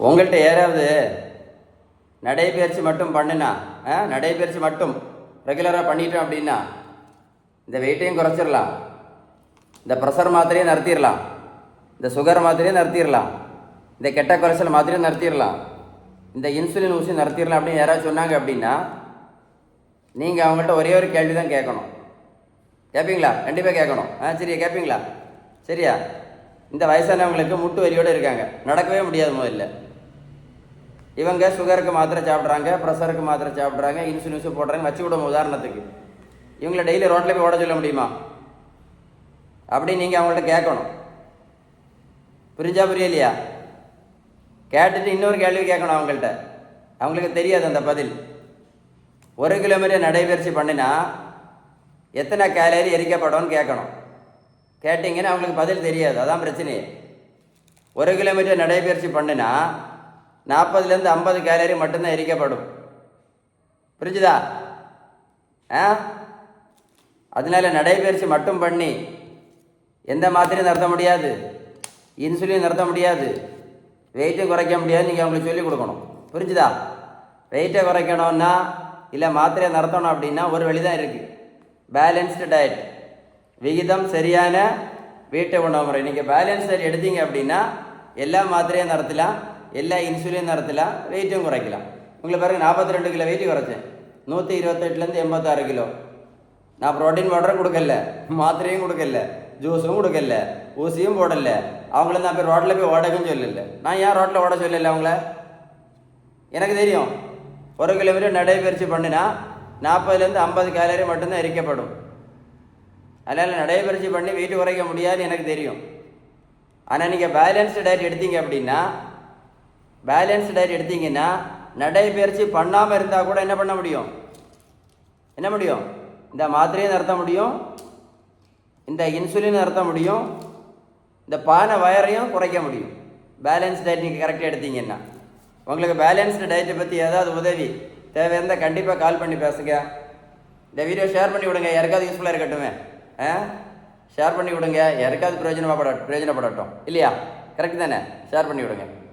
உங்கள்கிட்ட யாராவது நடைபயிற்சி மட்டும் பண்ணுனா, நடைபயிற்சி மட்டும் ரெகுலராக பண்ணிட்டோம் அப்படின்னா இந்த வெயிட்டையும் குறைச்சிடலாம், இந்த ப்ரெஷர் மாத்திரையும் நிறுத்திடலாம், இந்த சுகர் மாத்திரையும் நிறுத்திடலாம், இந்த கெட்ட கொலஸ்ட்ரால் மாத்திரையும் நிறுத்திடலாம், இந்த இன்சுலின் ஊசி நிறுத்திடலாம் அப்படின்னு யாராவது சொன்னாங்க அப்படின்னா நீங்கள் அவங்கள்ட்ட ஒரே ஒரு கேள்வி தான் கேட்கணும். கேட்பீங்களா? கண்டிப்பாக கேட்கணும். சரியா கேட்பீங்களா? சரியா? இந்த வயசானவங்களுக்கு முட்டு வலியோடு இருக்காங்க, நடக்கவே முடியாது. முதல்ல இவங்க சுகருக்கு மாத்திரை சாப்பிட்றாங்க, ப்ரெஷருக்கு மாத்திரை சாப்பிட்றாங்க, இன்சுலின் ஊசி போடுறாங்க வச்சு விடுவோம். உதாரணத்துக்கு இவங்களை டெய்லி ரோட்டில் போய் ஓட சொல்ல முடியுமா? அப்படின்னு நீங்கள் அவங்கள்ட்ட கேட்கணும். புரியலையா? கேட்டுட்டு இன்னொரு கேள்வி கேட்கணும் அவங்கள்ட்ட. அவங்களுக்கு தெரியாது அந்த பதில். 1 கிலோமீட்டர் நடைபயிற்சி பண்ணினா எத்தனை கேலரி எரிக்கப்படும் கேட்கணும். கேட்டிங்கன்னா அவங்களுக்கு பதில் தெரியாது. அதான் பிரச்சனையே. 1 கிலோமீட்டர் நடைபயிற்சி பண்ணினா 40லேருந்து 50 கேலரி மட்டும்தான் எரிக்கப்படும். புரிஞ்சுதா? அதனால நடைபயிற்சி மட்டும் பண்ணி எந்த மாத்திரையும் நிறுத்த முடியாது, இன்சுலின் நிறுத்த முடியாது, வெயிட்டும் குறைக்க முடியாது. நீங்கள் அவங்களுக்கு சொல்லிக் கொடுக்கணும். புரிஞ்சுதா? வெயிட்டை குறைக்கணும்னா இல்லை மாத்திரையை நிறுத்தணும் அப்படின்னா ஒரு வழி தான் இருக்குது. பேலன்ஸ்டு டயட், விகிதம் சரியான வீட்டு உணவு முறை. நீங்கள் பேலன்ஸ் டயட் எடுத்தீங்க அப்படின்னா எல்லா மாத்திரையும் நிறுத்தலாம், எல்லா இன்சுலின் நிறுத்தலாம், வெயிட்டும் குறைக்கலாம். உங்களை பாருங்கள், 42 கிலோ வெயிட்டு குறைச்சேன், 128லேருந்து 86 கிலோ. நான் ப்ரோட்டீன் பவுடரும் கொடுக்கல, மாத்திரையும் கொடுக்கல, ஜூஸும் கொடுக்கல, ஊசியும் போடல. அவங்கள நான் போய் ரோட்டில் போய் ஓடக்குன்னு சொல்லல. நான் ஏன் ரோட்டில் ஓட சொல்லலை அவங்கள? எனக்கு தெரியும் 1 கிலோமீட்டர் நடைபயிற்சி பண்ணினா 40லேருந்து 50 கேலரி மட்டும்தான் எரிக்கப்படும். அதனால் நடைபயிற்சி பண்ணி வெயிட் குறைக்க முடியாதுன்னு எனக்கு தெரியும். ஆனால் நீங்கள் பேலன்ஸ்டு டயட் எடுத்தீங்கன்னா நடைபயிற்சி பண்ணாமல் இருந்தால் கூட என்ன பண்ண முடியும்? இந்த மாத்திரையை நிறுத்த முடியும், இந்த இன்சுலின் நிறுத்த முடியும், இந்த பானை வயரையும் குறைக்க முடியும். பேலன்ஸ் டயட் நீங்கள் கரெக்டாக எடுத்தீங்கன்னா. உங்களுக்கு பேலன்ஸ்டு டயட்டை பற்றி ஏதாவது உதவி தேவை இருந்தால் கண்டிப்பாக கால் பண்ணி பேசுங்க. இந்த வீடியோ ஷேர் பண்ணி விடுங்க, யாருக்காவது யூஸ்ஃபுல்லாக இருக்கட்டுமே. ஷேர் பண்ணி விடுங்க, யாருக்காவது பிரயோஜனப்படட்டும் இல்லையா? கரெக்டு தானே? ஷேர் பண்ணி விடுங்க.